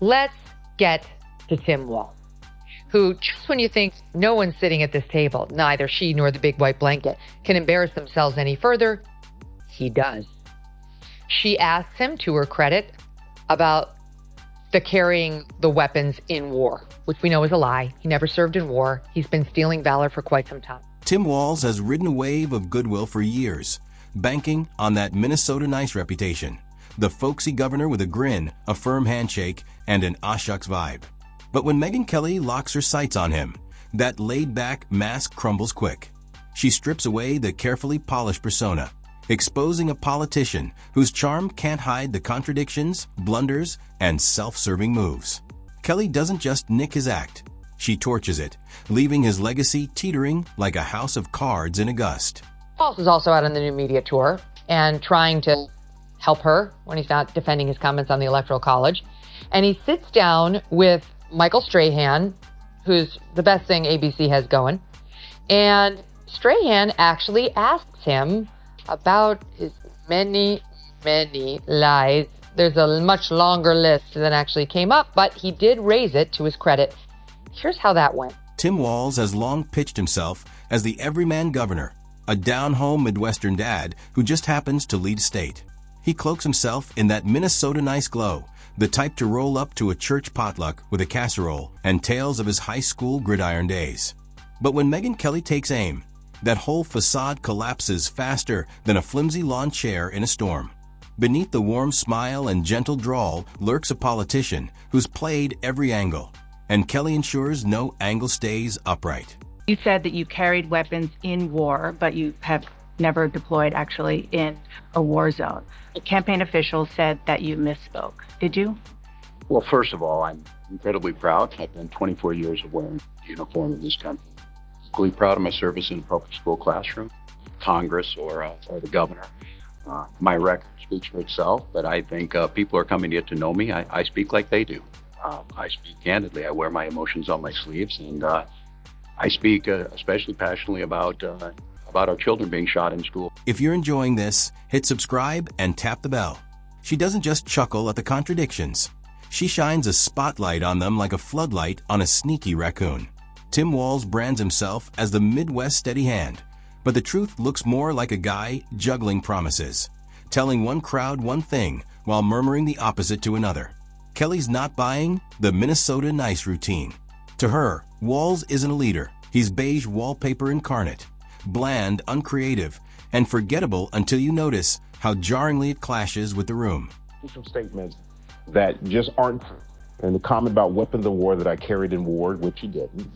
Let's get to Tim Walz, who, just when you think no one's sitting at this table, neither she nor the big white blanket, can embarrass themselves any further, he does. She asks him, to her credit, about the carrying the weapons in war, which we know is a lie. He never served in war. He's been stealing valor for quite some time. Tim Walz has ridden a wave of goodwill for years, banking on that Minnesota nice reputation. The folksy governor with a grin, a firm handshake, and an "ah shucks" vibe. But when Megyn Kelly locks her sights on him, that laid-back mask crumbles quick. She strips away the carefully polished persona, exposing a politician whose charm can't hide the contradictions, blunders, and self-serving moves. Kelly doesn't just nick his act. She torches it, leaving his legacy teetering like a house of cards in a gust. Walz is also out on the new media tour and trying to help her when he's not defending his comments on the Electoral College. And he sits down with Michael Strahan, who's the best thing ABC has going. And Strahan actually asks him about his many, many lies. There's a much longer list than actually came up, but he did raise it to his credit. Here's how that went. Tim Walz has long pitched himself as the everyman governor, a down-home Midwestern dad who just happens to lead a state. He cloaks himself in that Minnesota nice glow, the type to roll up to a church potluck with a casserole and tales of his high school gridiron days. But when Megyn Kelly takes aim, that whole facade collapses faster than a flimsy lawn chair in a storm. Beneath the warm smile and gentle drawl lurks a politician who's played every angle, and Kelly ensures no angle stays upright. You said that you carried weapons in war, but you have never deployed actually in a war zone. The campaign officials said that you misspoke. Did you? Well, first of all, I'm incredibly proud. I've been 24 years of wearing the uniform in this country. Equally proud of my service in a public school classroom, Congress, or the governor. My record speaks for itself, but I think people are coming to get to know me. I speak like they do. I speak candidly. I wear my emotions on my sleeves, and I speak especially passionately about our children being shot in school. If you're enjoying this, hit subscribe and tap the bell. She doesn't just chuckle at the contradictions. She shines a spotlight on them like a floodlight on a sneaky raccoon. Tim Walz brands himself as the Midwest steady hand, but the truth looks more like a guy juggling promises, telling one crowd one thing while murmuring the opposite to another. Kelly's not buying the Minnesota nice routine. To her, Walz isn't a leader. He's beige wallpaper incarnate, bland, uncreative, and forgettable until you notice how jarringly it clashes with the room. Some statements that just aren't true. And the comment about weapons of war that I carried in war, which you didn't.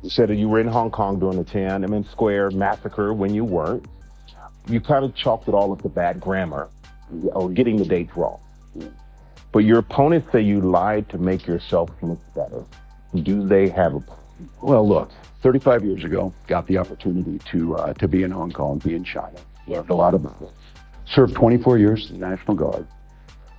You said that you were in Hong Kong during the Tiananmen Square massacre when you weren't. You kind of chalked it all up to bad grammar or getting the dates wrong. But your opponents say you lied to make yourself look better. Do they have a point? Well, look, 35 years ago, got the opportunity to be in Hong Kong, be in China. Learned a lot about it. Served 24 years in the National Guard.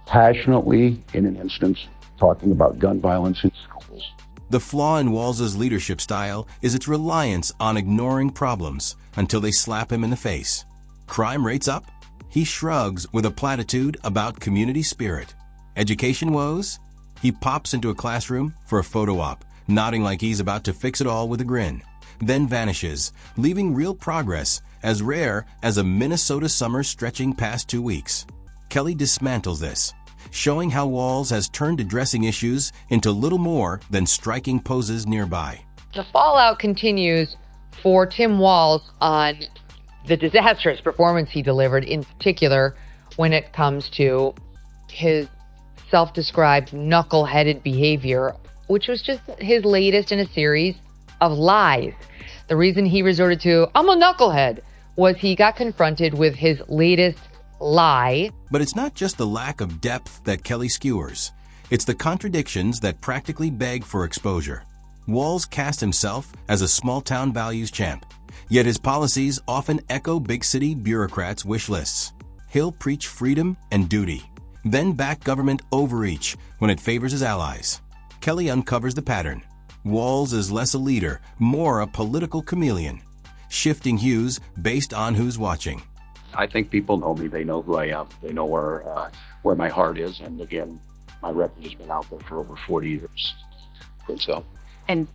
Passionately, in an instance, talking about gun violence in schools. The flaw in Walz's leadership style is its reliance on ignoring problems until they slap him in the face. Crime rates up? He shrugs with a platitude about community spirit. Education woes? He pops into a classroom for a photo op, nodding like he's about to fix it all with a grin, then vanishes, leaving real progress as rare as a Minnesota summer stretching past 2 weeks. Kelly dismantles this, showing how Walz has turned addressing issues into little more than striking poses nearby. The fallout continues for Tim Walz on the disastrous performance he delivered, in particular when it comes to his self-described knuckle-headed behavior, which was just his latest in a series of lies. The reason he resorted to, "I'm a knucklehead," was he got confronted with his latest lie. But it's not just the lack of depth that Kelly skewers. It's the contradictions that practically beg for exposure. Walz cast himself as a small-town values champ, yet his policies often echo big-city bureaucrats' wish lists. He'll preach freedom and duty, then back government overreach when it favors his allies. Kelly uncovers the pattern. Walz is less a leader, more a political chameleon, shifting hues based on who's watching. I think people know me. They know who I am. They know where my heart is. And again, My record has been out there for over 40 years. And so, And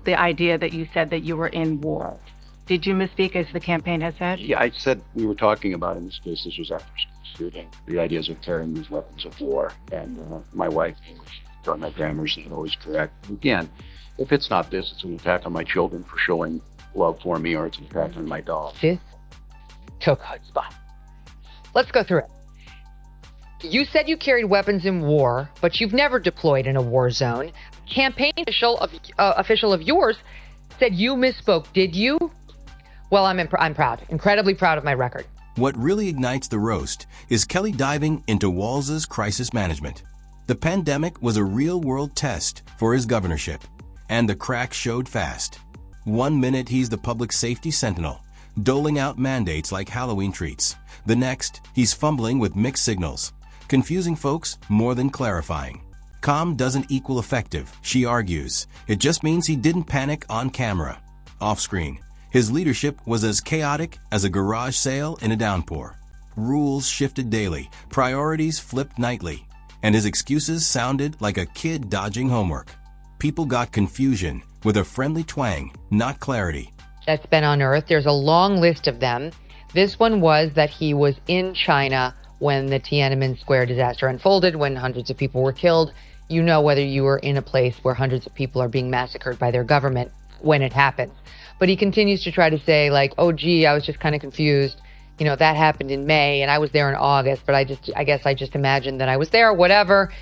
the idea that you said that you were in war, did you misspeak as the campaign has said? yeah, I said we were talking about, in this case, this was after school shooting, the ideas of carrying these weapons of war. And my wife, thought my grammar's not always correct. Again, if it's not this, it's an attack on my children for showing love for me, or it's an attack on my dog. This took chutzpah. Let's go through it. You said you carried weapons in war, but you've never deployed in a war zone. Campaign official of yours said you misspoke. Did you? Well, I'm proud, incredibly proud of my record. What really ignites the roast is Kelly diving into Walz's crisis management. The pandemic was a real-world test for his governorship, and the cracks showed fast. 1 minute he's the public safety sentinel, doling out mandates like Halloween treats. The next, he's fumbling with mixed signals, confusing folks more than clarifying. Calm doesn't equal effective, she argues. It just means he didn't panic on camera. Off-screen, his leadership was as chaotic as a garage sale in a downpour. Rules shifted daily, priorities flipped nightly, and his excuses sounded like a kid dodging homework. People got confusion with a friendly twang, not clarity. That's been unearthed. There's a long list of them. This one was that he was in China when the Tiananmen Square disaster unfolded, when hundreds of people were killed. You know whether you were in a place where hundreds of people are being massacred by their government when it happens. But he continues to try to say, like, oh, gee, I was just kind of confused. You know, that happened in May and I was there in August, but I guess I just imagined that I was there, whatever.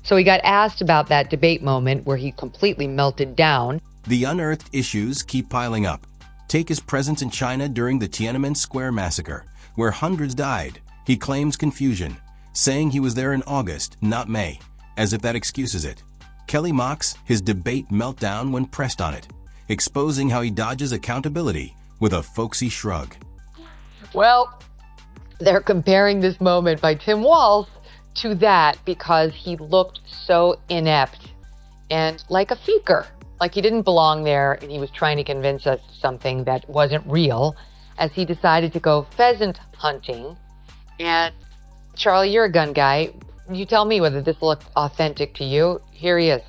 So he got asked about that debate moment where he completely melted down. The unearthed issues keep piling up. Take his presence in China during the Tiananmen Square massacre, where hundreds died. He claims confusion, saying he was there in August, not May, as if that excuses it. Kelly mocks his debate meltdown when pressed on it, exposing how he dodges accountability with a folksy shrug. Well, they're comparing this moment by Tim Walz to that because he looked so inept and like a faker, like he didn't belong there and he was trying to convince us something that wasn't real as he decided to go pheasant hunting. And Charlie, you're a gun guy. You tell me whether this looked authentic to you. Here he is.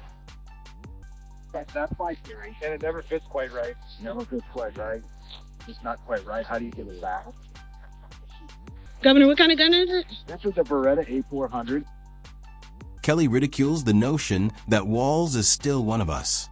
That's my theory, and it never fits quite right. Never fits quite right. It's not quite right. How do you get it back? Governor, what kind of gun is it? This is a Beretta A400. Kelly ridicules the notion that Walz is still one of us.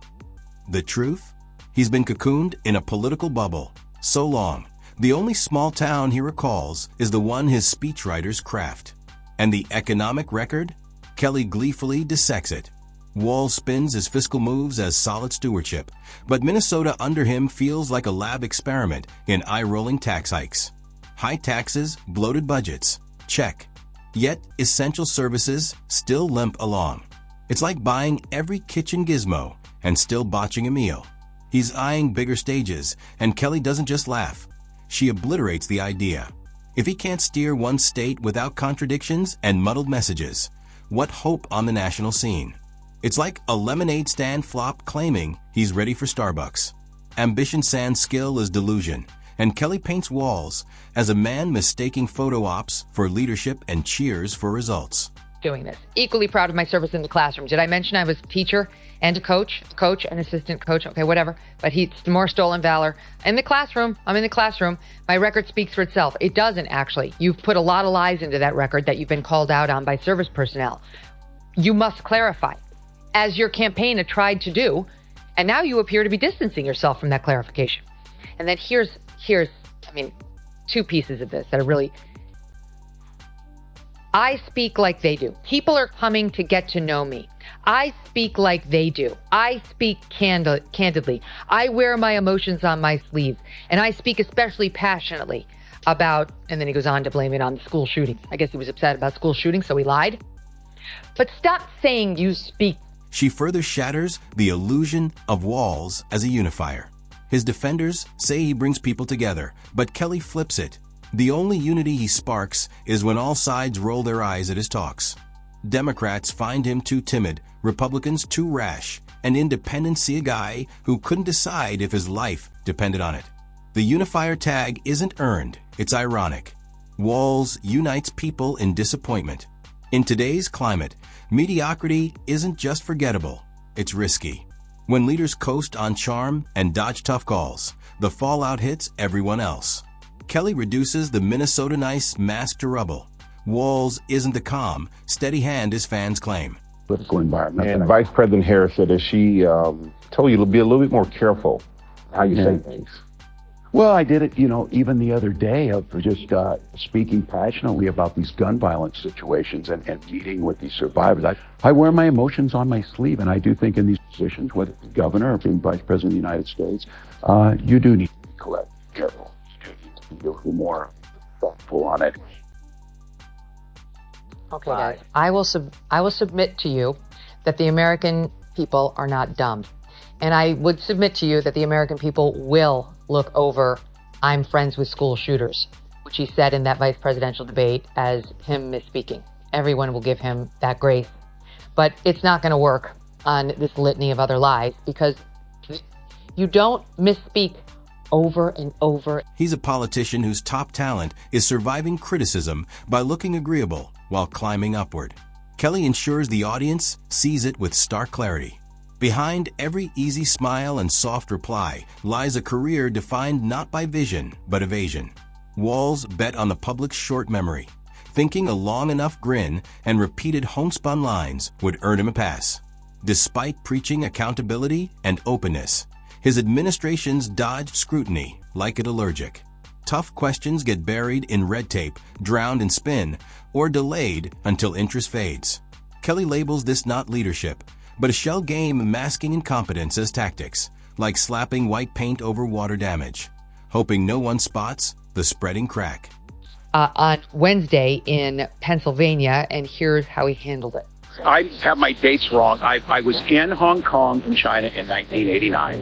The truth? He's been cocooned in a political bubble so long. The only small town he recalls is the one his speechwriters craft. And the economic record? Kelly gleefully dissects it. Walz spins his fiscal moves as solid stewardship, but Minnesota under him feels like a lab experiment in eye-rolling tax hikes. High taxes, bloated budgets, check. Yet essential services still limp along. It's like buying every kitchen gizmo and still botching a meal. He's eyeing bigger stages, and Kelly doesn't just laugh. She obliterates the idea. If he can't steer one state without contradictions and muddled messages, what hope on the national scene? It's like a lemonade stand flop claiming he's ready for Starbucks. Ambition sans skill is delusion, and Kelly paints Walz as a man mistaking photo ops for leadership and cheers for results. Doing this. Equally proud of my service in the classroom. Did I mention I was a teacher and a coach and assistant coach? Okay, whatever. But he's more stolen valor. In the classroom, I'm in the classroom. My record speaks for itself. It doesn't actually. You've put a lot of lies into that record that you've been called out on by service personnel. You must clarify, as your campaign had tried to do, and now you appear to be distancing yourself from that clarification. And then here's two pieces of this that are really... I speak like they do. People are coming to get to know me. I speak like they do. I speak candidly. I wear my emotions on my sleeves. And I speak especially passionately about, and then he goes on to blame it on the school shooting. I guess he was upset about school shooting, so he lied. But stop saying you speak. She further shatters the illusion of Walz as a unifier. His defenders say he brings people together, but Kelly flips it. The only unity he sparks is when all sides roll their eyes at his talks. Democrats find him too timid, Republicans too rash, and independents see a guy who couldn't decide if his life depended on it. The unifier tag isn't earned, it's ironic. Walz unites people in disappointment. In today's climate, mediocrity isn't just forgettable, it's risky. When leaders coast on charm and dodge tough calls, the fallout hits everyone else. Kelly reduces the Minnesota nice mask to rubble. Walz isn't the calm, steady hand his fans claim. Political environment. And Vice President Harris said that she told you to be a little bit more careful how you say things. Well, I did it, even the other day of just speaking passionately about these gun violence situations and meeting with these survivors. I wear my emotions on my sleeve, and I do think in these positions, whether it's governor or being vice president of the United States, you do need to be careful. You do need to be a little more thoughtful on it. Okay, guys. I will submit to you that the American people are not dumb. And I would submit to you that the American people will look over "I'm friends with school shooters," which he said in that vice presidential debate, as him misspeaking. Everyone will give him that grace. But it's not going to work on this litany of other lies, because you don't misspeak over and over. He's a politician whose top talent is surviving criticism by looking agreeable while climbing upward. Kelly ensures the audience sees it with stark clarity. Behind every easy smile and soft reply lies a career defined not by vision, but evasion. Walz bet on the public's short memory, thinking a long enough grin and repeated homespun lines would earn him a pass. Despite preaching accountability and openness, his administrations dodged scrutiny like an allergic. Tough questions get buried in red tape, drowned in spin, or delayed until interest fades. Kelly labels this not leadership, but a shell game masking incompetence as tactics, like slapping white paint over water damage, hoping no one spots the spreading crack. On Wednesday in Pennsylvania, and here's how he handled it. I have my dates wrong. I was in Hong Kong in China in 1989.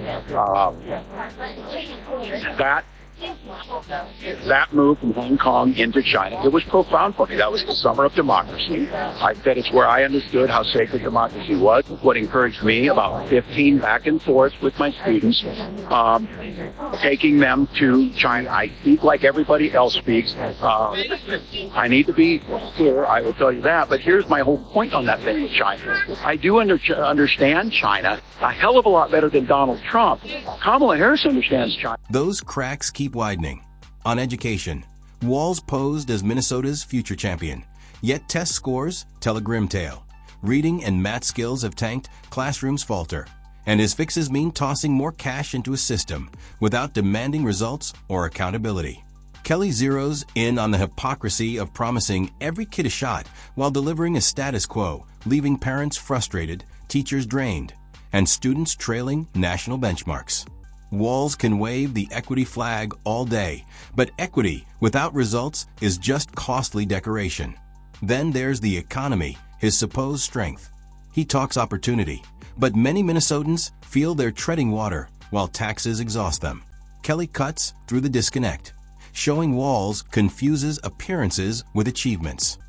That move from Hong Kong into China, it was profound for me. That was the summer of democracy. I said it's where I understood how sacred democracy was. What encouraged me, about 15 back and forth with my students, taking them to China. I speak like everybody else speaks. I need to be clear, I will tell you that, but here's my whole point on that thing with China. I do understand China a hell of a lot better than Donald Trump. Kamala Harris understands China. Those cracks keep widening. On education, Walz posed as Minnesota's future champion, yet test scores tell a grim tale. Reading and math skills have tanked, classrooms falter, and his fixes mean tossing more cash into a system without demanding results or accountability. Kelly zeroes in on the hypocrisy of promising every kid a shot while delivering a status quo, leaving parents frustrated, teachers drained, and students trailing national benchmarks. Walz can wave the equity flag all day, but equity without results is just costly decoration. Then there's the economy, his supposed strength. He talks opportunity, but many Minnesotans feel they're treading water while taxes exhaust them. Kelly cuts through the disconnect, showing Walz confuses appearances with achievements.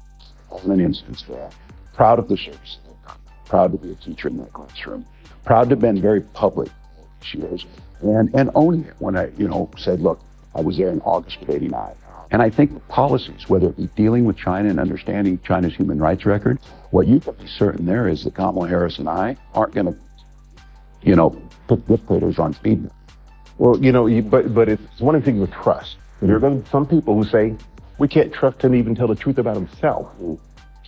On an instance there, proud of the service they've done, proud to be a teacher in that classroom, proud to have been very public these years, and owning it when I, said, look, I was there in August of '89. And I think the policies, whether it be dealing with China and understanding China's human rights record, what you can be certain there is that Kamala Harris and I aren't going to, put dictators on speed. Well, but it's one thing with trust. There are going to be some people who say, we can't trust him to even tell the truth about himself.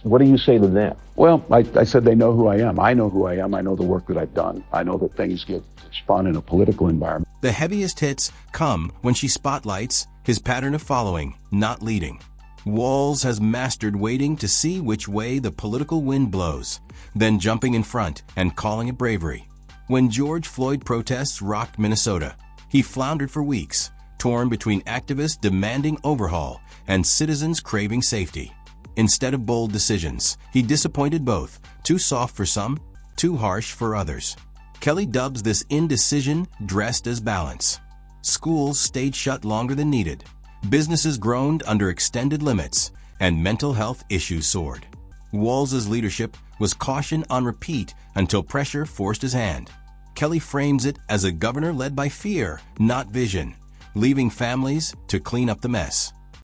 What do you say to them? Well, I said they know who I am. I know who I am. I know the work that I've done. I know that things get spun in a political environment. The heaviest hits come when she spotlights his pattern of following, not leading. Walz has mastered waiting to see which way the political wind blows, then jumping in front and calling it bravery. When George Floyd protests rocked Minnesota, he floundered for weeks, torn between activists demanding overhaul and citizens craving safety. Instead of bold decisions, he disappointed both, too soft for some, too harsh for others. Kelly dubs this indecision dressed as balance. Schools stayed shut longer than needed, businesses groaned under extended limits, and mental health issues soared. Walz's leadership was caution on repeat until pressure forced his hand. Kelly frames it as a governor led by fear, not vision, leaving families to clean up the mess.